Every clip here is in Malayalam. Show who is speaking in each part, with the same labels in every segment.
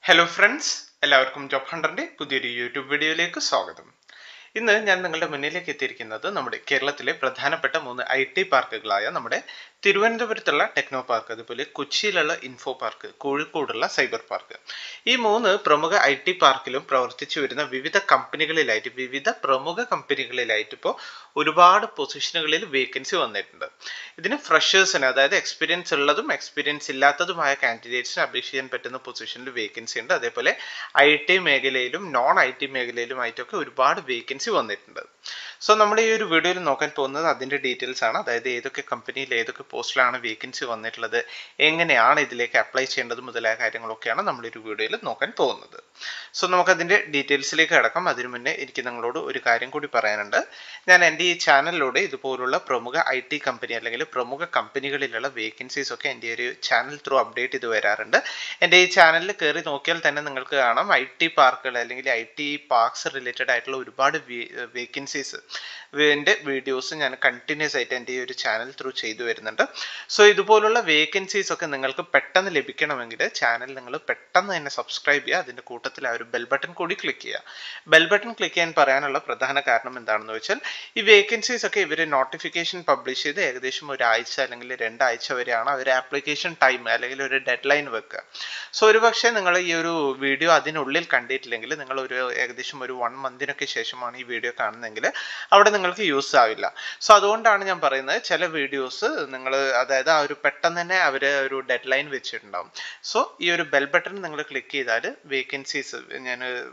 Speaker 1: ഹലോ ഫ്രണ്ട്സ്, എല്ലാവർക്കും ജോബ് ഹണ്ടറിന്റെ പുതിയൊരു യൂട്യൂബ് വീഡിയോയിലേക്ക് സ്വാഗതം. ഇന്ന് ഞാൻ നിങ്ങളുടെ മുന്നിലേക്ക് എത്തിയിരിക്കുന്നത് നമ്മുടെ കേരളത്തിലെ പ്രധാനപ്പെട്ട 3 IT പാർക്കുകളായ നമ്മുടെ തിരുവനന്തപുരത്തുള്ള ടെക്നോ പാർക്ക്, അതുപോലെ കൊച്ചിയിലുള്ള ഇൻഫോ പാർക്ക്, കോഴിക്കോടുള്ള സൈബർ പാർക്ക്. ഈ 3 പ്രമുഖ IT പാർക്കിലും പ്രവർത്തിച്ചു വരുന്ന വിവിധ പ്രമുഖ കമ്പനികളിലായിട്ട് ഇപ്പോൾ ഒരുപാട് പൊസിഷനുകളിൽ വേക്കൻസി വന്നിട്ടുണ്ട്. ഇതിന് ഫ്രഷേഴ്സിന്, അതായത് എക്സ്പീരിയൻസ് ഉള്ളതും എക്സ്പീരിയൻസ് ഇല്ലാത്തതുമായ കാൻഡിഡേറ്റ്സിന് അപേക്ഷിക്കാൻ പറ്റുന്ന പൊസിഷനിൽ വേക്കൻസി ഉണ്ട്. അതേപോലെ IT മേഖലയിലും നോൺ IT മേഖലയിലുമായിട്ടൊക്കെ ഒരുപാട് വേക്കൻസി വന്നിട്ടുണ്ട്. സോ നമ്മൾ ഈ ഒരു വീഡിയോയിൽ നോക്കാൻ പോകുന്നത് അതിന്റെ ഡീറ്റെയിൽസ് ആണ്. അതായത് ഏതൊക്കെ കമ്പനിയിൽ ഏതൊക്കെ പോസ്റ്റിലാണ് വേക്കൻസി വന്നിട്ടുള്ളത്, എങ്ങനെയാണ് ഇതിലേക്ക് അപ്ലൈ ചെയ്യേണ്ടത് മുതലായ കാര്യങ്ങളൊക്കെയാണ് നമ്മൾ ഈ ഒരു വീഡിയോയിൽ നോക്കാൻ പോകുന്നത്. സോ നമുക്കതിന്റെ ഡീറ്റെയിൽസിലേക്ക് കടക്കാം. അതിനു മുന്നേ എനിക്ക് നിങ്ങളോട് ഒരു കാര്യം കൂടി പറയാനുണ്ട്. ഞാൻ എൻ്റെ ഈ ചാനലിലൂടെ ഇതുപോലുള്ള പ്രമുഖ IT കമ്പനി അല്ലെങ്കിൽ പ്രമുഖ കമ്പനികളിലുള്ള വേക്കൻസീസ് ഒക്കെ എൻ്റെ ഒരു ചാനൽ ത്രൂ അപ്ഡേറ്റ് ചെയ്ത് വരാറുണ്ട്. എൻ്റെ ഈ ചാനലിൽ കയറി നോക്കിയാൽ തന്നെ നിങ്ങൾക്ക് കാണാം IT പാർക്കുകൾ അല്ലെങ്കിൽ IT പാർക്സ് റിലേറ്റഡ് ആയിട്ടുള്ള ഒരുപാട് വേക്കൻസീസ് വീഡിയോസ് ഞാൻ കണ്ടിന്യൂസ് ആയിട്ട് എൻ്റെ ഈ ഒരു ചാനൽ ത്രൂ ചെയ്തു വരുന്നുണ്ട്. സോ ഇതുപോലുള്ള വേക്കൻസീസ് ഒക്കെ നിങ്ങൾക്ക് പെട്ടെന്ന് ലഭിക്കണമെങ്കിൽ ചാനൽ നിങ്ങൾ പെട്ടെന്ന് തന്നെ സബ്സ്ക്രൈബ് ചെയ്യുക. അതിൻ്റെ കൂട്ടത്തിൽ ആ ഒരു ബെൽ ബട്ടൺ കൂടി ക്ലിക്ക് ചെയ്യുക. ബെൽ ബട്ടൺ ക്ലിക്ക് ചെയ്യാൻ പറയാനുള്ള പ്രധാന കാരണം എന്താണെന്ന് വെച്ചാൽ ഈ വേക്കൻസീസ് ഒക്കെ ഇവർ നോട്ടിഫിക്കേഷൻ പബ്ലിഷ് ചെയ്ത് ഏകദേശം ഒരാഴ്ച അല്ലെങ്കിൽ 2 ആഴ്ച വരെയാണ് അവർ ആപ്ലിക്കേഷൻ ടൈം അല്ലെങ്കിൽ ഒരു ഡെഡ് ലൈൻ വെക്കുക. സോ ഒരു പക്ഷേ നിങ്ങൾ ഈ ഒരു വീഡിയോ അതിനുള്ളിൽ കണ്ടിട്ടില്ലെങ്കിൽ നിങ്ങൾ ഏകദേശം ഒരു 1 മന്തിനൊക്കെ ശേഷമാണ് ഈ വീഡിയോ കാണുന്നതെങ്കിൽ അവിടെ നിങ്ങൾക്ക് യൂസ് ആവില്ല. സോ അതുകൊണ്ടാണ് ഞാൻ പറയുന്നത്, ചില വീഡിയോസ് നിങ്ങൾ അതായത് ആ ഒരു പെട്ടെന്ന് തന്നെ അവർ ഒരു ഡെഡ് ലൈൻ വെച്ചിട്ടുണ്ടാവും. സോ ഈ ഒരു ബെൽ ബട്ടൺ നിങ്ങൾ ക്ലിക്ക് ചെയ്താൽ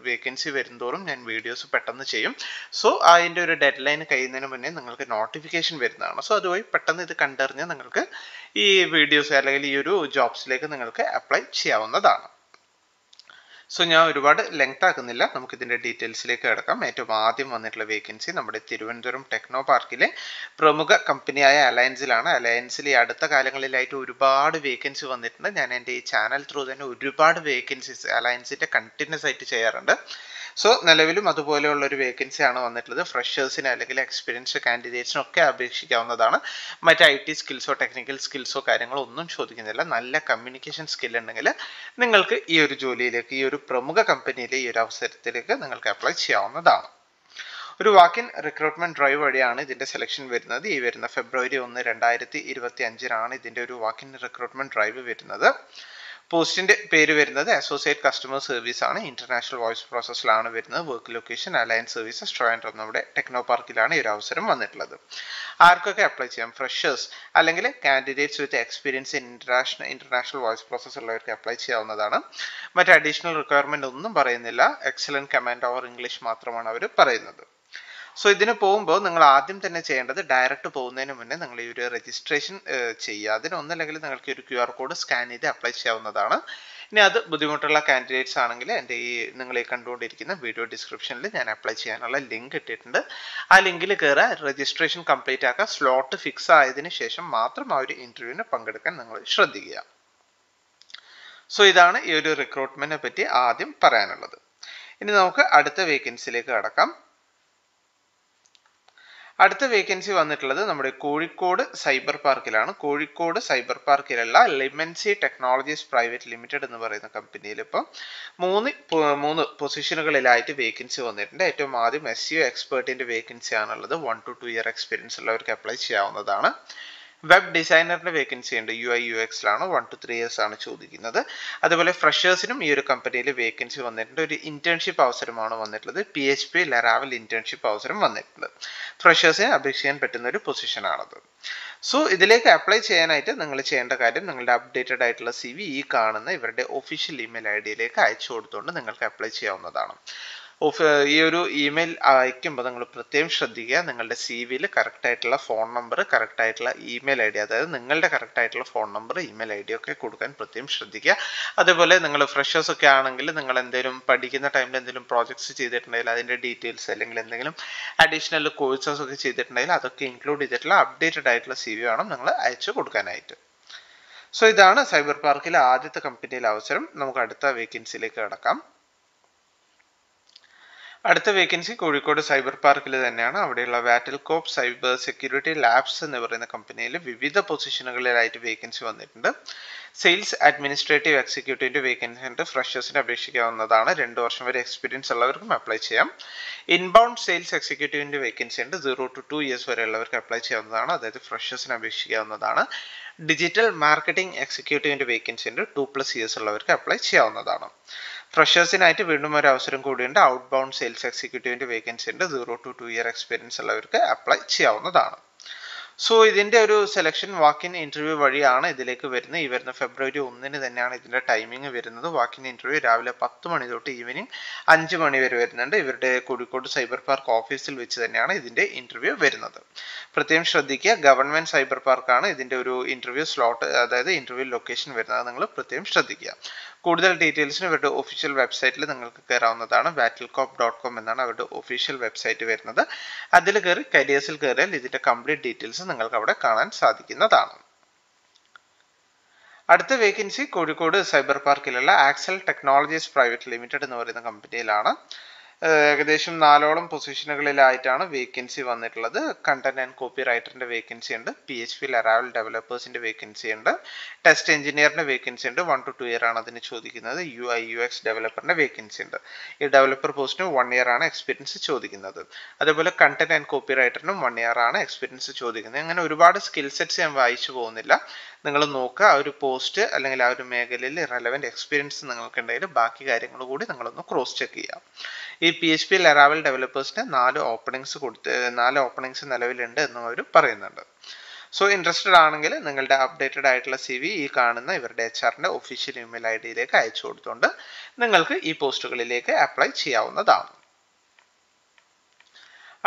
Speaker 1: വേക്കൻസി വരുന്തോറും ഞാൻ വീഡിയോസ് പെട്ടെന്ന് ചെയ്യും. സോ അതിൻ്റെ ഒരു ഡെഡ് ലൈൻ കഴിയുന്നതിന് മുന്നേ നിങ്ങൾക്ക് നോട്ടിഫിക്കേഷൻ വരുന്നതാണ്. സോ അതുവഴി പെട്ടെന്ന് ഇത് കണ്ടറിഞ്ഞ് നിങ്ങൾക്ക് ഈ വീഡിയോസ് അല്ലെങ്കിൽ ഈ ഒരു ജോബ്സിലേക്ക് നിങ്ങൾക്ക് അപ്ലൈ ചെയ്യാവുന്നതാണ്. സോ ഞാൻ ഒരുപാട് ലെങ്ത് ആക്കുന്നില്ല, നമുക്ക് ഇതിന്റെ ഡീറ്റെയിൽസിലേക്ക് കിടക്കാം. ഏറ്റവും ആദ്യം വന്നിട്ടുള്ള വേക്കൻസി നമ്മുടെ തിരുവനന്തപുരം ടെക്നോ പാർക്കിലെ പ്രമുഖ കമ്പനിയായ അലയൻസിലാണ്. അലയൻസിൽ ഈ അടുത്ത കാലങ്ങളിലായിട്ട് ഒരുപാട് വേക്കൻസി വന്നിട്ടുണ്ട്. ഞാൻ എൻ്റെ ഈ ചാനൽ ത്രൂ തന്നെ ഒരുപാട് വേക്കൻസീസ് അലയൻസിന്റെ കണ്ടിന്യൂസ് ആയിട്ട് ചെയ്യാറുണ്ട്. സോ നിലവിലും അതുപോലെയുള്ള ഒരു വേക്കൻസി ആണ് വന്നിട്ടുള്ളത്. ഫ്രഷേഴ്സിന് അല്ലെങ്കിൽ എക്സ്പീരിയൻസ്ഡ് കാൻഡിഡേറ്റ്സിനൊക്കെ അപേക്ഷിക്കാവുന്നതാണ്. മറ്റ് IT സ്കിൽസോ ടെക്നിക്കൽ സ്കിൽസോ കാര്യങ്ങളോ ഒന്നും ചോദിക്കുന്നില്ല. നല്ല കമ്മ്യൂണിക്കേഷൻ സ്കിൽ ഉണ്ടെങ്കിൽ നിങ്ങൾക്ക് ഈ ഒരു ജോലിയിലേക്ക്, ഈ ഒരു പ്രമുഖ കമ്പനിയിലെ ഈ ഒരു അവസരത്തിലേക്ക് നിങ്ങൾക്ക് അപ്ലൈ ചെയ്യാവുന്നതാണ്. ഒരു വാക്കിൻ റിക്രൂട്ട്മെന്റ് ഡ്രൈവ് വഴിയാണ് ഇതിന്റെ സെലക്ഷൻ വരുന്നത്. ഈ വരുന്ന ഫെബ്രുവരി 1, 2025 ഇതിന്റെ ഒരു വാക്കിൻ റിക്രൂട്ട്മെന്റ് ഡ്രൈവ് വരുന്നത്. പോസ്റ്റിന്റെ പേര് വരുന്നത് അസോസിയേറ്റ് കസ്റ്റമർ സർവീസ് ആണ്. ഇന്റർനാഷണൽ വോയിസ് പ്രോസസ്സിലാണ് വരുന്നത്. Work location alliance services Trivandrum, നമ്മുടെ ടെക്നോ പാർക്കിലാണ് ഈ ഒരു അവസരം വന്നിട്ടുള്ളത്. ആർക്കൊക്കെ അപ്ലൈ ചെയ്യാം? ഫ്രഷേഴ്സ് അല്ലെങ്കിൽ candidates with experience in international voice process ഉള്ളവർക്ക് അപ്ലൈ ചെയ്യാവുന്നതാണ്. മറ്റ് അഡീഷണൽ റിക്വയർമെന്റ് ഒന്നും പറയുന്നില്ല. എക്സലന്റ് കമാൻഡ് ഓവർ ഇംഗ്ലീഷ് മാത്രമാണ് അവർ പറയുന്നത്. സോ ഇതിന് പോകുമ്പോൾ നിങ്ങൾ ആദ്യം തന്നെ ചെയ്യേണ്ടത്, ഡയറക്റ്റ് പോകുന്നതിന് മുന്നേ നിങ്ങൾ ഈ ഒരു രജിസ്ട്രേഷൻ ചെയ്യുക. അതിനൊന്നല്ലെങ്കിൽ നിങ്ങൾക്ക് ഒരു QR കോഡ് സ്കാൻ ചെയ്ത് അപ്ലൈ ചെയ്യാവുന്നതാണ്. ഇനി അത് ബുദ്ധിമുട്ടുള്ള കാൻഡിഡേറ്റ്സ് ആണെങ്കിൽ എൻ്റെ നിങ്ങൾ ഈ കണ്ടുകൊണ്ടിരിക്കുന്ന വീഡിയോ ഡിസ്ക്രിപ്ഷനിൽ ഞാൻ അപ്ലൈ ചെയ്യാനുള്ള ലിങ്ക് ഇട്ടിട്ടുണ്ട്. ആ ലിങ്കിൽ കയറുക, രജിസ്ട്രേഷൻ കംപ്ലീറ്റ് ആക്കുക. സ്ലോട്ട് ഫിക്സ് ആയതിനു ശേഷം മാത്രം ആ ഒരു ഇന്റർവ്യൂവിന് പങ്കെടുക്കാൻ നിങ്ങൾ ശ്രദ്ധിക്കുക. സോ ഇതാണ് ഈ ഒരു റിക്രൂട്ട്മെന്റിനെ പറ്റി ആദ്യം പറയാനുള്ളത്. ഇനി നമുക്ക് അടുത്ത വേക്കൻസിയിലേക്ക് കടക്കാം. അടുത്ത വേക്കൻസി വന്നിട്ടുള്ളത് നമ്മുടെ കോഴിക്കോട് സൈബർ പാർക്കിലാണ്. കോഴിക്കോട് സൈബർ പാർക്കിലുള്ള ലിമൻസി ടെക്നോളജീസ് പ്രൈവറ്റ് ലിമിറ്റഡ് എന്ന് പറയുന്ന കമ്പനിയിൽ ഇപ്പം മൂന്ന് പൊസിഷനുകളിലായിട്ട് വേക്കൻസി വന്നിട്ടുണ്ട്. ഏറ്റവും ആദ്യം SEO എക്സ്പേർട്ടിന്റെ വേക്കൻസി ആണുള്ളത്. 1 to 2 year എക്സ്പീരിയൻസ് ഉള്ളവർക്ക് അപ്ലൈ ചെയ്യാവുന്നതാണ്. വെബ് ഡിസൈനറിന്റെ വേക്കൻസി ഉണ്ട്. UI UXലാണ്. 1 to 3 years ആണ് ചോദിക്കുന്നത്. അതുപോലെ ഫ്രഷേഴ്സിനും ഈ ഒരു കമ്പനിയിൽ വേക്കൻസി വന്നിട്ടുണ്ട്. ഒരു ഇന്റേൺഷിപ്പ് അവസരമാണ് വന്നിട്ടുള്ളത്. PHP Laravel ഇന്റേൺഷിപ്പ് അവസരം വന്നിട്ടുണ്ട്. ഫ്രഷേഴ്സിന് അപേക്ഷിക്കാൻ പറ്റുന്ന ഒരു പൊസിഷനാണത്. സോ ഇതിലേക്ക് അപ്ലൈ ചെയ്യാനായിട്ട് നിങ്ങൾ ചെയ്യേണ്ട കാര്യം, നിങ്ങളുടെ അപ്ഡേറ്റഡ് ആയിട്ടുള്ള CV ഈ കാണുന്ന ഇവരുടെ ഒഫീഷ്യൽ ഇമെയിൽ ID അയച്ചു കൊടുത്തുകൊണ്ട് നിങ്ങൾക്ക് അപ്ലൈ ചെയ്യാവുന്നതാണ്. ഈ ഒരു ഇമെയിൽ അയക്കുമ്പോൾ നിങ്ങൾ പ്രത്യേകം ശ്രദ്ധിക്കുക, നിങ്ങളുടെ CVയിൽ കറക്റ്റ് ആയിട്ടുള്ള ഫോൺ നമ്പർ, കറക്റ്റ് ആയിട്ടുള്ള ഇമെയിൽ ID, അതായത് നിങ്ങളുടെ കറക്റ്റ് ആയിട്ടുള്ള ഫോൺ നമ്പർ, ഇമെയിൽ ID ഒക്കെ കൊടുക്കാൻ പ്രത്യേകം ശ്രദ്ധിക്കുക. അതുപോലെ നിങ്ങൾ ഫ്രഷേഴ്സ് ഒക്കെ ആണെങ്കിൽ നിങ്ങൾ എന്തെങ്കിലും പഠിക്കുന്ന ടൈമിൽ എന്തെങ്കിലും പ്രോജക്ട്സ് ചെയ്തിട്ടുണ്ടെങ്കിൽ അതിൻ്റെ ഡീറ്റെയിൽസ്, അല്ലെങ്കിൽ എന്തെങ്കിലും അഡീഷണൽ കോഴ്സസ് ഒക്കെ ചെയ്തിട്ടുണ്ടെങ്കിൽ അതൊക്കെ ഇൻക്ലൂഡ് ചെയ്തിട്ടുള്ള അപ്ഡേറ്റഡ് ആയിട്ടുള്ള CV വേണം നിങ്ങൾ അയച്ചു കൊടുക്കാനായിട്ട്. സോ ഇതാണ് സൈബർ പാർക്കിലെ ആദ്യത്തെ കമ്പനിയിലെ അവസരം. നമുക്ക് അടുത്ത വേക്കൻസിയിലേക്ക് കടക്കാം. അടുത്ത വേക്കൻസി കോഴിക്കോട് സൈബർ പാർക്കിൽ തന്നെയാണ്. അവിടെയുള്ള വാറ്റൽകോപ്പ് സൈബർ സെക്യൂരിറ്റി ലാബ്സ് എന്ന് പറയുന്ന കമ്പനിയിൽ വിവിധ പൊസിഷനുകളിലായിട്ട് വേക്കൻസി വന്നിട്ടുണ്ട്. സെയിൽസ് അഡ്മിനിസ്ട്രേറ്റീവ് എക്സിക്യൂട്ടീവിന്റെ വേക്കൻസി ഉണ്ട്. ഫ്രഷേഴ്സിന് അപേക്ഷിക്കാവുന്നതാണ്. 2 വർഷം വരെ എക്സ്പീരിയൻസ് ഉള്ളവർക്കും അപ്ലൈ ചെയ്യാം. ഇൻബൗണ്ട് സെയിൽസ് എക്സിക്യൂട്ടീവിന്റെ വേക്കൻസി ഉണ്ട്. 0 to 2 years വരെ ഉള്ളവർക്ക് അപ്ലൈ ചെയ്യാവുന്നതാണ്. അതായത് ഫ്രഷേഴ്സിന് അപേക്ഷിക്കാവുന്നതാണ്. ഡിജിറ്റൽ മാർക്കറ്റിംഗ് എക്സിക്യൂട്ടീവിന്റെ വേക്കൻസി ഉണ്ട്. 2+ years ഉള്ളവർക്ക് അപ്ലൈ ചെയ്യാവുന്നതാണ്. ഫ്രഷേഴ്സിനായിട്ട് വീണ്ടും ഒരു അവസരം കൂടിയുണ്ട്. ഔട്ട് ബൗണ്ട് സെയിൽസ് എക്സിക്യൂട്ടീവിന്റെ വേക്കൻസി ഉണ്ട്. 0 to 2 year എക്സ്പീരിയൻസ് ഉള്ളവർക്ക് അപ്ലൈ ചെയ്യാവുന്നതാണ്. സോ ഇതിന്റെ ഒരു സെലക്ഷൻ വാക്കിൻ ഇന്റർവ്യൂ വഴിയാണ് ഇതിലേക്ക് വരുന്നത്. ഈ വരുന്ന ഫെബ്രുവരി 1 തന്നെയാണ് ഇതിന്റെ ടൈമിംഗ് വരുന്നത്. വാക്കിൻ ഇന്റർവ്യൂ രാവിലെ 10 മണി തൊട്ട് ഈവനിങ് 5 മണി വരെ വരുന്നുണ്ട്. ഇവരുടെ കോഴിക്കോട് സൈബർ പാർക്ക് ഓഫീസിൽ വെച്ച് തന്നെയാണ് ഇതിന്റെ ഇന്റർവ്യൂ വരുന്നത്. പ്രത്യേകം ശ്രദ്ധിക്കുക, ഗവൺമെന്റ് സൈബർ പാർക്കാണ് ഇതിന്റെ ഒരു ഇന്റർവ്യൂ സ്ലോട്ട്, അതായത് ഇന്റർവ്യൂ ലൊക്കേഷൻ വരുന്നത്. നിങ്ങൾ പ്രത്യേകം ശ്രദ്ധിക്കുക. കൂടുതൽ ഡീറ്റെയിൽസിന് ഇവരുടെ ഒഫീഷ്യൽ വെബ്സൈറ്റിൽ നിങ്ങൾക്ക് കയറാവുന്നതാണ്. battlecop.com എന്നാണ് അവരുടെ ഒഫീഷ്യൽ വെബ്സൈറ്റ് വരുന്നത്. അതിൽ കയറി കരിയേഴ്സിൽ കയറിയാൽ ഇതിന്റെ കംപ്ലീറ്റ് ഡീറ്റെയിൽസ് നിങ്ങൾക്ക് അവിടെ കാണാൻ സാധിക്കുന്നതാണ്. അടുത്ത വേക്കൻസി കോഴിക്കോട് സൈബർ പാർക്കിലുള്ള ആക്സൽ ടെക്നോളജീസ് പ്രൈവറ്റ് ലിമിറ്റഡ് എന്ന് പറയുന്ന കമ്പനിയിലാണ്. ഏകദേശം 4ഓളം പൊസിഷനുകളിലായിട്ടാണ് വേക്കൻസി വന്നിട്ടുള്ളത്. കണ്ടന്റ് ആൻഡ് കോപ്പി റൈറ്ററിന്റെ വേക്കൻസി ഉണ്ട്. PHP ലറാവൽ ഡെവലപ്പേഴ്സിന്റെ വേക്കൻസി ഉണ്ട്. ടെസ്റ്റ് എഞ്ചിനീയറിന്റെ വേക്കൻസി ഉണ്ട്. 1 to 2 year ആണ് അതിന് ചോദിക്കുന്നത്. UI UX ഡെവലപ്പറിന്റെ വേക്കൻസി ഉണ്ട്. ഈ ഡെവലപ്പർ പോസ്റ്റിന് 1 year ആണ് എക്സ്പീരിയൻസ് ചോദിക്കുന്നത്. അതേപോലെ കണ്ടന്റ് ആൻഡ് കോപ്പി റൈറ്ററിനും 1 year ആണ് എക്സ്പീരിയൻസ് ചോദിക്കുന്നത്. അങ്ങനെ ഒരുപാട് സ്കിൽ സെറ്റ്സ് ഞാൻ വായിച്ചു പോകുന്നില്ല. നിങ്ങൾ നോക്കുക, ആ ഒരു പോസ്റ്റ് അല്ലെങ്കിൽ ആ ഒരു മേഖലയിൽ റെലവെന്റ് എക്സ്പീരിയൻസ് നിങ്ങൾക്ക് ഉണ്ടെങ്കിൽ ബാക്കി കാര്യങ്ങൾ കൂടി നിങ്ങളൊന്ന് ക്രോസ് ചെക്ക് ചെയ്യാം. ഈ PHP ലറാവൽ ഡെവലപ്പേഴ്സിന് 4 ഓപ്പണിങ്സ് നിലവിലുണ്ട് എന്നും അവർ പറയുന്നുണ്ട്. സോ ഇൻട്രസ്റ്റഡ് ആണെങ്കിൽ നിങ്ങളുടെ അപ്ഡേറ്റഡ് ആയിട്ടുള്ള CV ഈ കാണുന്ന ഇവരുടെ HR ഒഫീഷ്യൽ ഇമെയിൽ ID അയച്ചു കൊടുത്തുകൊണ്ട് നിങ്ങൾക്ക് ഈ പോസ്റ്റുകളിലേക്ക് അപ്ലൈ ചെയ്യാവുന്നതാണ്.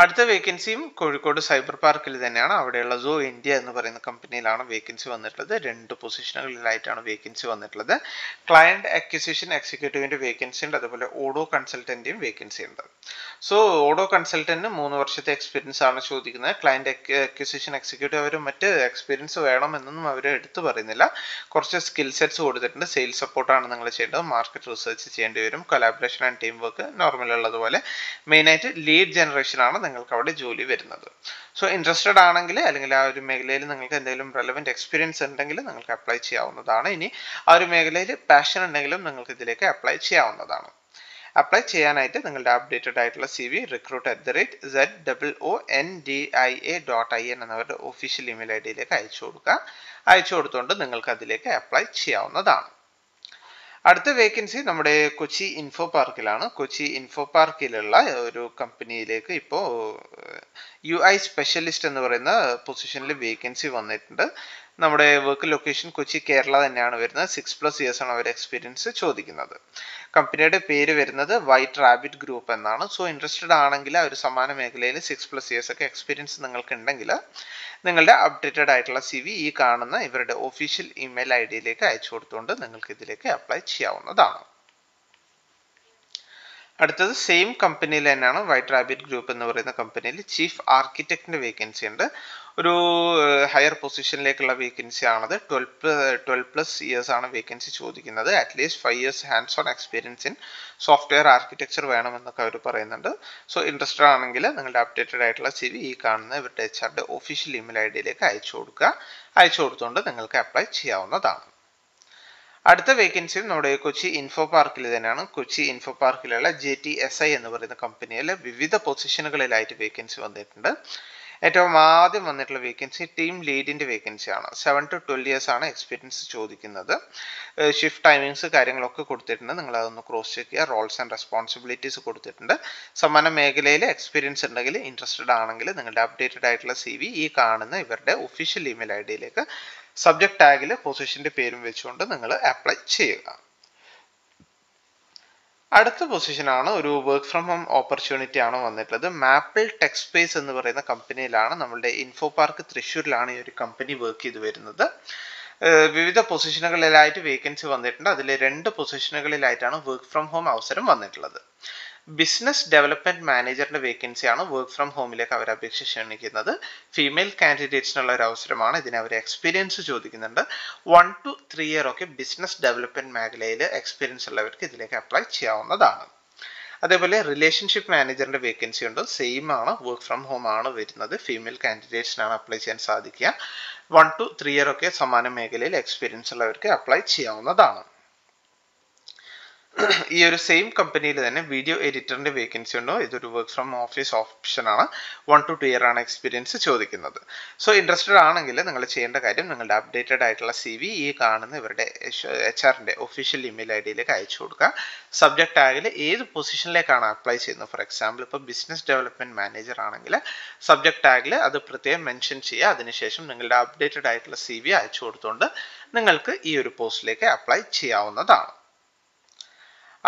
Speaker 1: അടുത്ത വേക്കൻസിയും കോഴിക്കോട് സൈബർ പാർക്കിൽ തന്നെയാണ്. അവിടെയുള്ള സോ ഇന്ത്യ എന്ന് പറയുന്ന കമ്പനിയിലാണ് വേക്കൻസി വന്നിട്ടുള്ളത്. 2 പൊസിഷനുകളിലായിട്ടാണ് വേക്കൻസി വന്നിട്ടുള്ളത്. ക്ലയന്റ് അക്വിസിഷൻ എക്സിക്യൂട്ടീവിന്റെ വേക്കൻസി ഉണ്ട്. അതുപോലെ ഓഡോ കൺസൾട്ടന്റിയും വേക്കൻസി ഉണ്ട്. സോ ഓഡോ കൺസൾട്ടന്റിന് 3 വർഷത്തെ എക്സ്പീരിയൻസ് ആണ് ചോദിക്കുന്നത്. ക്ലയന്റ് അക്വിസിഷൻ എക്സിക്യൂട്ടീവ് അവർ മറ്റ് എക്സ്പീരിയൻസ് വേണമെന്നൊന്നും അവർ എടുത്തു പറയുന്നില്ല. കുറച്ച് സ്കിൽ സെറ്റ്സ് കൊടുത്തിട്ടുണ്ട്. സെയിൽസ് സപ്പോർട്ടാണ് നിങ്ങൾ ചെയ്യേണ്ടത്. മാർക്കറ്റ് റിസർച്ച് ചെയ്യേണ്ടി വരും. Collaboration and team work normal ഉള്ളതുപോലെ. മെയിനായിട്ട് ലീഡ് ജനറേഷൻ ആണ് നിങ്ങൾക്ക് അവിടെ ജോലി വരുന്നത്. സോ ഇൻട്രസ്റ്റഡ് ആണെങ്കിൽ അല്ലെങ്കിൽ ആ ഒരു മേഖലയിൽ നിങ്ങൾക്ക് എന്തെങ്കിലും റെലവെന്റ് എക്സ്പീരിയൻസ് ഉണ്ടെങ്കിൽ നിങ്ങൾക്ക് അപ്ലൈ ചെയ്യാവുന്നതാണ്. ഇനി ആ ഒരു മേഖലയിൽ പാഷൻ ഉണ്ടെങ്കിലും നിങ്ങൾക്ക് ഇതിലേക്ക് അപ്ലൈ ചെയ്യാവുന്നതാണ്. അപ്ലൈ ചെയ്യാനായിട്ട് നിങ്ങളുടെ അപ്ഡേറ്റഡ് ആയിട്ടുള്ള CV recruit@ZOONDIA.in എന്നവരുടെ ഒഫീഷ്യൽ ഇമെയിൽ ID അയച്ചു കൊടുക്കുക. അയച്ചു കൊടുത്തുകൊണ്ട് നിങ്ങൾക്ക് അതിലേക്ക് അപ്ലൈ ചെയ്യാവുന്നതാണ്. അടുത്ത വേക്കൻസി നമ്മുടെ കൊച്ചി ഇൻഫോ പാർക്കിലാണ്. കൊച്ചി ഇൻഫോ പാർക്കിലുള്ള ഒരു കമ്പനിയിലേക്ക് ഇപ്പോൾ UI സ്പെഷ്യലിസ്റ്റ് എന്ന് പറയുന്ന പൊസിഷനിൽ വേക്കൻസി വന്നിട്ടുണ്ട്. നമ്മുടെ വർക്ക് ലൊക്കേഷൻ കൊച്ചി കേരള തന്നെയാണ് വരുന്നത്. 6+ years ആണ് അവർ എക്സ്പീരിയൻസ് ചോദിക്കുന്നത്. കമ്പനിയുടെ പേര് വരുന്നത് വൈറ്റ് റാബിറ്റ് ഗ്രൂപ്പ് എന്നാണ്. സോ ഇൻട്രസ്റ്റഡ് ആണെങ്കിൽ ആ ഒരു സമാന മേഖലയിൽ 6+ years ഒക്കെ എക്സ്പീരിയൻസ് നിങ്ങൾക്ക് ഉണ്ടെങ്കിൽ നിങ്ങളുടെ അപ്ഡേറ്റഡ് ആയിട്ടുള്ള CV ഈ കാണുന്ന ഇവരുടെ ഒഫീഷ്യൽ ഇമെയിൽ ID അയച്ചു കൊടുത്തുകൊണ്ട് നിങ്ങൾക്ക് ഇതിലേക്ക് അപ്ലൈ ചെയ്യാവുന്നതാണ്. അടുത്തത് സെയിം കമ്പനിയിൽ തന്നെയാണ്. വൈറ്റ് റാബിറ്റ് ഗ്രൂപ്പ് എന്ന് പറയുന്ന കമ്പനിയിൽ ചീഫ് ആർക്കിടെക്റ്റിന്റെ വേക്കൻസി ഉണ്ട്. ഒരു ഹയർ പൊസിഷനിലേക്കുള്ള വേക്കൻസി ആണത്. 12+ years ആണ് വേക്കൻസി ചോദിക്കുന്നത്. At least 5 years hands on experience in software architecture വേണമെന്നൊക്കെ അവർ പറയുന്നുണ്ട്. സോ ഇൻട്രസ്റ്റഡ് ആണെങ്കിൽ നിങ്ങളുടെ അപ്ഡേറ്റഡ് ആയിട്ടുള്ള CV ഈ കാണുന്ന ഇവരുടെ HR ഒഫീഷ്യൽ ഇമെയിൽ ID അയച്ചു കൊടുക്കുക. അയച്ചു കൊടുത്തുകൊണ്ട് നിങ്ങൾക്ക് അപ്ലൈ ചെയ്യാവുന്നതാണ്. അടുത്ത വേക്കൻസിയും നമ്മുടെ കൊച്ചി ഇൻഫോ പാർക്കിൽ തന്നെയാണ്. കൊച്ചി ഇൻഫോ പാർക്കിലുള്ള JTSI എന്ന് പറയുന്ന കമ്പനിയിൽ വിവിധ പൊസിഷനുകളിലായിട്ട് വേക്കൻസി വന്നിട്ടുണ്ട്. ഏറ്റവും ആദ്യം വന്നിട്ടുള്ള വേക്കൻസി ടീം ലീഡിന്റെ വേക്കൻസിയാണ്. 7 to 12 years ആണ് എക്സ്പീരിയൻസ് ചോദിക്കുന്നത്. ഷിഫ്റ്റ് ടൈമിങ്സ് കാര്യങ്ങളൊക്കെ കൊടുത്തിട്ടുണ്ട്. നിങ്ങൾ അതൊന്ന് ക്രോസ് ചെക്ക് ചെയ്യുക. റോൾസ് ആൻഡ് റെസ്പോൺസിബിലിറ്റീസ് കൊടുത്തിട്ടുണ്ട്. സമാന മേഖലയിൽ എക്സ്പീരിയൻസ് ഉണ്ടെങ്കിൽ ഇൻട്രസ്റ്റഡ് ആണെങ്കിൽ നിങ്ങളുടെ അപ്ഡേറ്റഡ് ആയിട്ടുള്ള CV ഈ കാണുന്ന ഇവരുടെ ഒഫീഷ്യൽ ഇമെയിൽ ID സബ്ജക്ട് ടാഗിൽ പൊസിഷന്റെ പേരും വെച്ചുകൊണ്ട് നിങ്ങൾ അപ്ലൈ ചെയ്യുക. അടുത്ത പൊസിഷനാണ് ഒരു വർക്ക് ഫ്രം ഹോം ഓപ്പർച്യൂണിറ്റി ആണ് വന്നിട്ടുള്ളത്. മാപ്പിൾ ടെക് സ്പേസ് എന്ന് പറയുന്ന കമ്പനിയിലാണ്. നമ്മളുടെ ഇൻഫോ പാർക്ക് തൃശ്ശൂരിലാണ് ഈ ഒരു കമ്പനി വർക്ക് ചെയ്ത് വരുന്നത്. വിവിധ പൊസിഷനുകളിലായിട്ട് വേക്കൻസി വന്നിട്ടുണ്ട്. അതിൽ 2 പൊസിഷനുകളിലായിട്ടാണ് വർക്ക് ഫ്രം ഹോം അവസരം വന്നിട്ടുള്ളത്. ബിസിനസ് ഡെവലപ്മെന്റ് മാനേജറിന്റെ വേക്കൻസിയാണ് വർക്ക് ഫ്രം ഹോമിലേക്ക് അവർ അപേക്ഷ ക്ഷണിക്കുന്നത്. ഫീമെയിൽ കാൻഡിഡേറ്റ്സിനുള്ള ഒരു അവസരമാണ്. ഇതിന് അവർ എക്സ്പീരിയൻസ് ചോദിക്കുന്നുണ്ട്. 1 to 3 year ഒക്കെ ബിസിനസ് ഡെവലപ്മെന്റ് മേഖലയിൽ എക്സ്പീരിയൻസ് ഉള്ളവർക്ക് ഇതിലേക്ക് അപ്ലൈ ചെയ്യാവുന്നതാണ്. അതേപോലെ റിലേഷൻഷിപ്പ് മാനേജറിന്റെ വേക്കൻസി ഉണ്ട്, സെയിം ആണ്, വർക്ക് ഫ്രം ഹോം ആണ് വരുന്നത്. ഫീമെയിൽ കാൻഡിഡേറ്റ്സിനാണ് അപ്ലൈ ചെയ്യാൻ സാധിക്കുക. 1 to 3 ഇയർ ഒക്കെ സമാന മേഖലയിൽ എക്സ്പീരിയൻസ് ഉള്ളവർക്ക് അപ്ലൈ ചെയ്യാവുന്നതാണ്. ഈ ഒരു സെയിം കമ്പനിയിൽ തന്നെ വീഡിയോ എഡിറ്ററിന്റെ വേക്കൻസി ഉണ്ടോ, ഇതൊരു വർക്ക് ഫ്രം ഓഫീസ് ഓപ്ഷൻ ആണ്. 1 to 2 ഇയർ ആണ് എക്സ്പീരിയൻസ് ചോദിക്കുന്നത്. സോ ഇൻട്രസ്റ്റഡ് ആണെങ്കിൽ നിങ്ങൾ ചെയ്യേണ്ട കാര്യം നിങ്ങളുടെ അപ്ഡേറ്റഡ് ആയിട്ടുള്ള CV ഈ കാണുന്ന ഇവരുടെ HR-ന്റെ ഒഫീഷ്യൽ ഇമെയിൽ ഐഡിയിലേക്ക് അയച്ചു കൊടുക്കുക. സബ്ജക്ട് ടാഗിൽ ഏത് പൊസിഷനിലേക്കാണ് അപ്ലൈ ചെയ്യുന്നത്, ഫോർ എക്സാമ്പിൾ ഇപ്പോൾ ബിസിനസ് ഡെവലപ്മെന്റ് മാനേജർ ആണെങ്കിൽ സബ്ജക്ട് ടാഗിൽ അത് പ്രത്യേകം മെൻഷൻ ചെയ്യുക. അതിനുശേഷം നിങ്ങളുടെ അപ്ഡേറ്റഡ് ആയിട്ടുള്ള CV അയച്ചു കൊടുത്തുകൊണ്ട് നിങ്ങൾക്ക് ഈ ഒരു പോസ്റ്റിലേക്ക് അപ്ലൈ ചെയ്യാവുന്നതാണ്.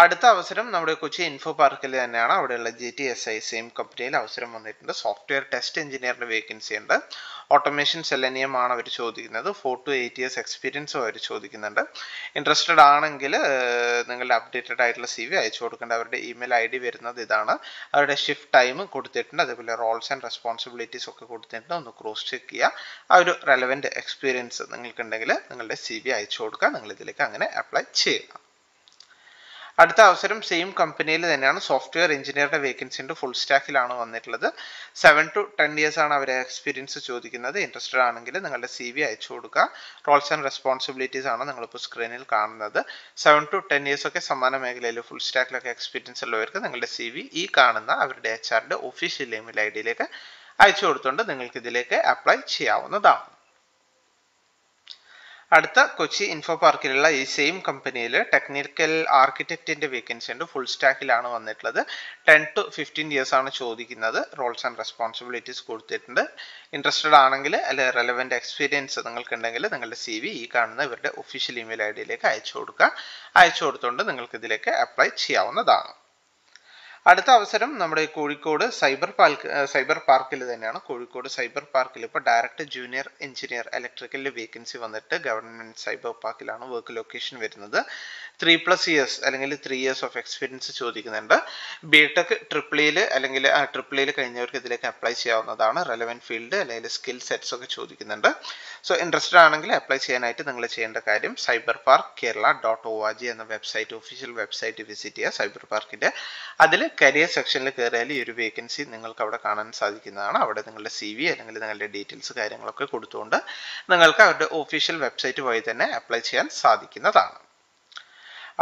Speaker 1: അടുത്ത അവസരം നമ്മുടെ കൊച്ചി ഇൻഫോ പാർക്കിൽ തന്നെയാണ്. അവിടെയുള്ള GTSI സെയിം കമ്പനിയിൽ അവസരം വന്നിട്ടുണ്ട്. സോഫ്റ്റ്വെയർ ടെസ്റ്റ് എഞ്ചിനീയറിന്റെ വേക്കൻസി ഉണ്ട്. ഓട്ടോമേഷൻ സെലനിയം ആണ് അവർ ചോദിക്കുന്നത്. 4 to 8 ഇയേഴ്സ് എക്സ്പീരിയൻസും അവർ ചോദിക്കുന്നുണ്ട്. ഇൻട്രസ്റ്റഡ് ആണെങ്കിൽ നിങ്ങളുടെ അപ്ഡേറ്റഡ് ആയിട്ടുള്ള CV അയച്ചു കൊടുക്കേണ്ട. അവരുടെ ഇമെയിൽ ID വരുന്നത് ഇതാണ്. അവരുടെ ഷിഫ്റ്റ് ടൈം കൊടുത്തിട്ടുണ്ട്, അതേപോലെ റോൾസ് ആൻഡ് റെസ്പോൺസിബിലിറ്റീസ് ഒക്കെ കൊടുത്തിട്ടുണ്ട്. ഒന്ന് ക്രോസ് ചെക്ക് ചെയ്യുക. ആ ഒരു റെലവെന്റ് എക്സ്പീരിയൻസ് നിങ്ങൾക്കുണ്ടെങ്കിൽ നിങ്ങളുടെ CV അയച്ചു കൊടുക്കുക. നിങ്ങൾ ഇതിലേക്ക് അങ്ങനെ അപ്ലൈ ചെയ്യുക. അടുത്ത അവസരം സെയിം കമ്പനിയിൽ തന്നെയാണ്. സോഫ്റ്റ്വെയർ എഞ്ചിനീയറുടെ വേക്കൻസി ഉണ്ട്. ഫുൾ സ്റ്റാക്കിലാണ് വന്നിട്ടുള്ളത്. 7 to 10 ഇയേഴ്സ് ആണ് അവരെ എക്സ്പീരിയൻസ് ചോദിക്കുന്നത്. ഇൻട്രസ്റ്റഡ് ആണെങ്കിൽ നിങ്ങളുടെ CV അയച്ചു കൊടുക്കുക. റോൾസ് ആൻഡ് റെസ്പോൺസിബിലിറ്റീസ് ആണ് നിങ്ങളിപ്പോൾ സ്ക്രീനിൽ കാണുന്നത്. 7 to 10 ഇയേഴ്സ് ഒക്കെ സമാന മേഖലയിൽ ഫുൾ സ്റ്റാക്കിലൊക്കെ എക്സ്പീരിയൻസ് ഉള്ളവർക്ക് നിങ്ങളുടെ CV ഈ കാണുന്ന അവരുടെ HR-ന്റെ ഒഫീഷ്യൽ ഇമെയിൽ ഐഡിയിലേക്ക് അയച്ചു കൊടുത്തുകൊണ്ട് നിങ്ങൾക്ക് ഇതിലേക്ക് അപ്ലൈ ചെയ്യാവുന്നതാണ്. അടുത്ത കൊച്ചി ഇൻഫോ പാർക്കിലുള്ള ഈ സെയിം കമ്പനിയിൽ ടെക്നിക്കൽ ആർക്കിടെക്റ്റിന്റെ വേക്കൻസി ഉണ്ട്. ഫുൾ സ്റ്റാക്കിലാണ് വന്നിട്ടുള്ളത്. 10 to 15 ഇയേഴ്സ് ആണ് ചോദിക്കുന്നത്. റോൾസ് ആൻഡ് റെസ്പോൺസിബിലിറ്റീസ് കൊടുത്തിട്ടുണ്ട്. ഇൻട്രസ്റ്റഡ് ആണെങ്കിൽ അല്ലെങ്കിൽ റെലവെന്റ് എക്സ്പീരിയൻസ് നിങ്ങൾക്കുണ്ടെങ്കിൽ നിങ്ങളുടെ CV ഈ കാണുന്ന ഇവരുടെ ഒഫീഷ്യൽ ഇമെയിൽ ഐഡിയിലേക്ക് അയച്ചു കൊടുക്കുക. അയച്ചു കൊടുത്തുകൊണ്ട് നിങ്ങൾക്ക് ഇതിലേക്ക് അപ്ലൈ ചെയ്യാവുന്നതാണ്. അടുത്ത അവസരം നമ്മുടെ കോഴിക്കോട് സൈബർ പാർക്കിൽ തന്നെയാണ്. കോഴിക്കോട് സൈബർ പാർക്കിൽ ഇപ്പോൾ ഡയറക്ടർ ജൂനിയർ എഞ്ചിനീയർ ഇലക്ട്രിക്കലിന്റെ വേക്കൻസി വന്നിട്ട് ഗവൺമെന്റ് സൈബർ പാർക്കിലാണ് വർക്ക് ലൊക്കേഷൻ വരുന്നത്. 3+ ഇയേഴ്സ് അല്ലെങ്കിൽ 3 ഇയേഴ്സ് ഓഫ് എക്സ്പീരിയൻസ് ചോദിക്കുന്നുണ്ട്. BTech ട്രിപ്പിളിയിൽ അല്ലെങ്കിൽ ട്രിപ്പിളിയിൽ കഴിഞ്ഞവർക്ക് ഇതിലേക്ക് അപ്ലൈ ചെയ്യാവുന്നതാണ്. റെലവെന്റ് ഫീൽഡ് അല്ലെങ്കിൽ സ്കിൽ സെറ്റ്സ് ഒക്കെ ചോദിക്കുന്നുണ്ട്. സോ ഇൻട്രസ്റ്റഡ് ആണെങ്കിൽ അപ്ലൈ ചെയ്യാനായിട്ട് നിങ്ങൾ ചെയ്യേണ്ട കാര്യം cyberparkkerala.org എന്ന വെബ്സൈറ്റ്, ഒഫീഷ്യൽ വെബ്സൈറ്റ് വിസിറ്റ് ചെയ്യുക. സൈബർ പാർക്കിന്റെ അതിൽ കരിയർ സെക്ഷനിൽ കയറിയാൽ ഈ ഒരു വേക്കൻസി നിങ്ങൾക്ക് അവിടെ കാണാൻ സാധിക്കുന്നതാണ്. അവിടെ നിങ്ങളുടെ CV അല്ലെങ്കിൽ നിങ്ങളുടെ ഡീറ്റെയിൽസ് കാര്യങ്ങളൊക്കെ കൊടുത്തുകൊണ്ട് നിങ്ങൾക്ക് അവരുടെ ഒഫീഷ്യൽ വെബ്സൈറ്റ് വഴി തന്നെ അപ്ലൈ ചെയ്യാൻ സാധിക്കുന്നതാണ്.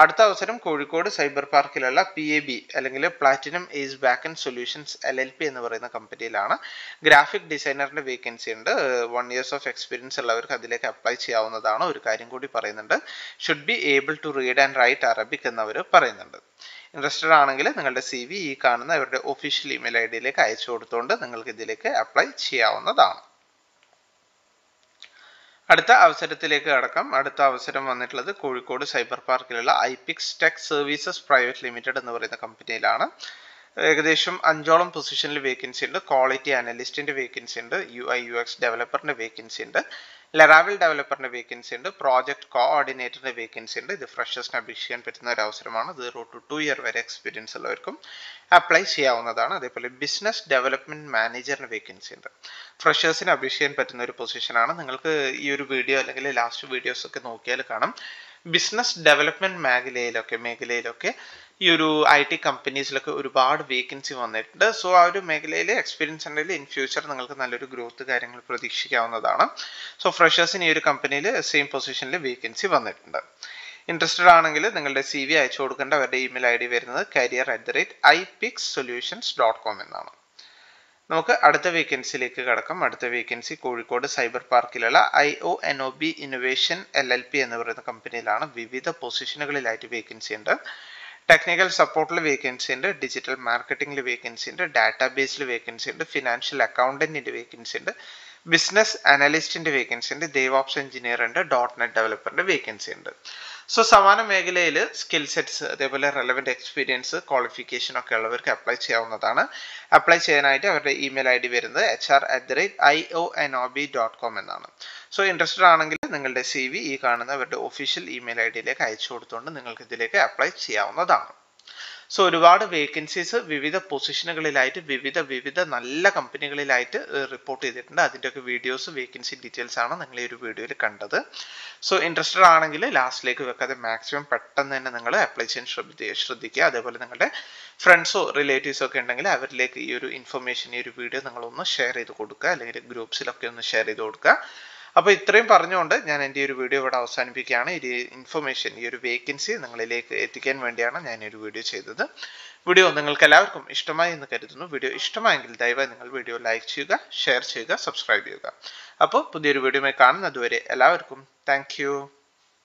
Speaker 1: അടുത്ത അവസരം കോഴിക്കോട് സൈബർ പാർക്കിലുള്ള PAB അല്ലെങ്കിൽ പ്ലാറ്റിനം ഏസ് ബാക്ക്എൻഡ് സൊല്യൂഷൻസ് LLP എന്ന് പറയുന്ന കമ്പനിയിലാണ്. ഗ്രാഫിക് ഡിസൈനറിന്റെ വേക്കൻസി ഉണ്ട്. 1 ഇയേഴ്സ് ഓഫ് എക്സ്പീരിയൻസ് ഉള്ളവർക്ക് അതിലേക്ക് അപ്ലൈ ചെയ്യാവുന്നതാണ്. ഒരു കാര്യം കൂടി പറയുന്നുണ്ട്, should be able to read and write Arabic എന്നവർ പറയുന്നുണ്ട്. ഇൻട്രസ്റ്റഡ് ആണെങ്കിൽ നിങ്ങളുടെ CV ഈ കാണുന്ന അവരുടെ ഒഫീഷ്യൽ ഇമെയിൽ ഐഡിയിലേക്ക് അയച്ചു കൊടുത്തുകൊണ്ട് നിങ്ങൾക്ക് ഇതിലേക്ക് അപ്ലൈ ചെയ്യാവുന്നതാണ്. അടുത്ത അവസരത്തിലേക്ക് കടക്കാം. അടുത്ത അവസരം വന്നിട്ടുള്ളത് കോഴിക്കോട് സൈബർ പാർക്കിലുള്ള IPIX tech services private limited എന്ന് പറയുന്ന കമ്പനിയിലാണ്. ഏകദേശം 5ഓളം പൊസിഷനിൽ വേക്കൻസി ഉണ്ട്. ക്വാളിറ്റി അനലിസ്റ്റിന്റെ വേക്കൻസി ഉണ്ട്. UI/UX ഡെവലപ്പറിന്റെ വേക്കൻസി ഉണ്ട്. ലറാവൽ ഡെവലപ്പറിന്റെ വേക്കൻസി ഉണ്ട്. പ്രോജക്ട് കോഓർഡിനേറ്ററിന്റെ വേക്കൻസി ഉണ്ട്. ഇത് ഫ്രഷേഴ്സിന് അപേക്ഷിക്കാൻ പറ്റുന്ന ഒരു അവസരമാണ്. 0 to 2 ഇയർ വരെ എക്സ്പീരിയൻസ് ഉള്ളവർക്കും അപ്ലൈ ചെയ്യാവുന്നതാണ്. അതേപോലെ ബിസിനസ് ഡെവലപ്മെന്റ് മാനേജറിന് വേക്കൻസി ഉണ്ട്. ഫ്രഷേഴ്സിന് അപേക്ഷിക്കാൻ പറ്റുന്ന ഒരു പൊസിഷനാണ്. നിങ്ങൾക്ക് ഈ ഒരു വീഡിയോ അല്ലെങ്കിൽ ലാസ്റ്റ് വീഡിയോസ് ഒക്കെ നോക്കിയാൽ കാണാം, ബിസിനസ് ഡെവലപ്മെന്റ് മേഖലയിലൊക്കെ ഈ ഒരു IT കമ്പനീസിലൊക്കെ ഒരുപാട് വേക്കൻസി വന്നിട്ടുണ്ട്. സോ ആ ഒരു മേഖലയിൽ എക്സ്പീരിയൻസ് ഉണ്ടെങ്കിൽ ഇൻ ഫ്യൂച്ചർ നിങ്ങൾക്ക് നല്ലൊരു ഗ്രോത്ത് കാര്യങ്ങൾ പ്രതീക്ഷിക്കാവുന്നതാണ്. സോ ഫ്രഷേഴ്സിന് ഈ ഒരു കമ്പനിയിൽ സെയിം പൊസിഷനിൽ വേക്കൻസി വന്നിട്ടുണ്ട്. ഇൻട്രസ്റ്റഡ് ആണെങ്കിൽ നിങ്ങളുടെ CV അയച്ചു കൊടുക്കേണ്ട അവരുടെ ഇമെയിൽ ID വരുന്നത് career@ipixsolutions.com എന്നാണ്. നമുക്ക് അടുത്ത വേക്കൻസിയിലേക്ക് കടക്കാം. അടുത്ത വേക്കൻസി കോഴിക്കോട് സൈബർ പാർക്കിലുള്ള IONOB ഇന്നോവേഷൻ LLP എന്ന് പറയുന്ന കമ്പനിയിലാണ്. വിവിധ പൊസിഷനുകളിലായിട്ട് വേക്കൻസി ഉണ്ട്. ടെക്നിക്കൽ സപ്പോർട്ടിൽ വേക്കൻസി ഉണ്ട്. ഡിജിറ്റൽ മാർക്കറ്റിംഗിൽ വേക്കൻസി ഉണ്ട്. ഡാറ്റാബേസിൽ വേക്കൻസി ഉണ്ട്. ഫിനാൻഷ്യൽ അക്കൗണ്ടന്റിന്റെ വേക്കൻസി ഉണ്ട്. ബിസിനസ് അനലിസ്റ്റിന്റെ വേക്കൻസി ഉണ്ട്. DevOps എഞ്ചിനീയർ ഉണ്ട്. .NET ഡെവലപ്പറിന്റെ വേക്കൻസി ഉണ്ട്. സോ സമാന മേഖലയിൽ സ്കിൽ സെറ്റ്സ് അതേപോലെ റെലവെന്റ് എക്സ്പീരിയൻസ് ക്വാളിഫിക്കേഷൻ ഒക്കെ ഉള്ളവർക്ക് അപ്ലൈ ചെയ്യാവുന്നതാണ്. അപ്ലൈ ചെയ്യാനായിട്ട് അവരുടെ ഇമെയിൽ ID വരുന്നത് HR@ionob.com എന്നാണ്. സോ ഇൻട്രസ്റ്റഡ് ആണെങ്കിൽ നിങ്ങളുടെ CV ഈ കാണുന്ന അവരുടെ ഒഫീഷ്യൽ ഇമെയിൽ ഐഡിയിലേക്ക് അയച്ചു കൊടുത്തുകൊണ്ട് നിങ്ങൾക്ക് ഇതിലേക്ക് അപ്ലൈ ചെയ്യാവുന്നതാണ്. സോ ഒരുപാട് വേക്കൻസീസ് വിവിധ പൊസിഷനുകളിലായിട്ട് വിവിധ നല്ല കമ്പനികളിലായിട്ട് റിപ്പോർട്ട് ചെയ്തിട്ടുണ്ട്. അതിൻ്റെയൊക്കെ വീഡിയോസ് വേക്കൻസി ഡീറ്റെയിൽസ് ആണ് നിങ്ങൾ ഈ ഒരു വീഡിയോയിൽ കണ്ടത്. സോ ഇൻട്രസ്റ്റഡ് ആണെങ്കിൽ ലാസ്റ്റിലേക്ക് വെക്കാതെ മാക്സിമം പെട്ടെന്ന് തന്നെ നിങ്ങൾ അപ്ലൈ ചെയ്യാൻ ശ്രദ്ധിക്കുക. അതേപോലെ നിങ്ങളുടെ ഫ്രണ്ട്സോ റിലേറ്റീവ്സോ ഒക്കെ ഉണ്ടെങ്കിൽ അവരിലേക്ക് ഈ ഒരു ഇൻഫർമേഷൻ, ഈ ഒരു വീഡിയോ നിങ്ങളൊന്ന് ഷെയർ ചെയ്ത് കൊടുക്കുക, അല്ലെങ്കിൽ ഗ്രൂപ്പ്സിലൊക്കെ ഒന്ന് ഷെയർ ചെയ്ത് കൊടുക്കുക. അപ്പോൾ ഇത്രയും പറഞ്ഞുകൊണ്ട് ഞാൻ എൻ്റെ ഈ ഒരു വീഡിയോ ഇവിടെ അവസാനിപ്പിക്കുകയാണ്. ഈ ഇൻഫർമേഷൻ, ഈ ഒരു വേക്കൻസി നിങ്ങളിലേക്ക് എത്തിക്കാൻ വേണ്ടിയാണ് ഞാൻ ഈ ഒരു വീഡിയോ ചെയ്തത്. വീഡിയോ നിങ്ങൾക്ക് എല്ലാവർക്കും ഇഷ്ടമായി എന്ന് കരുതുന്നു. വീഡിയോ ഇഷ്ടമായെങ്കിൽ ദയവായി നിങ്ങൾ വീഡിയോ ലൈക്ക് ചെയ്യുക, ഷെയർ ചെയ്യുക, സബ്സ്ക്രൈബ് ചെയ്യുക. അപ്പോൾ പുതിയൊരു വീഡിയോയുമായി കാണുന്നതുവരെ എല്ലാവർക്കും താങ്ക് യു.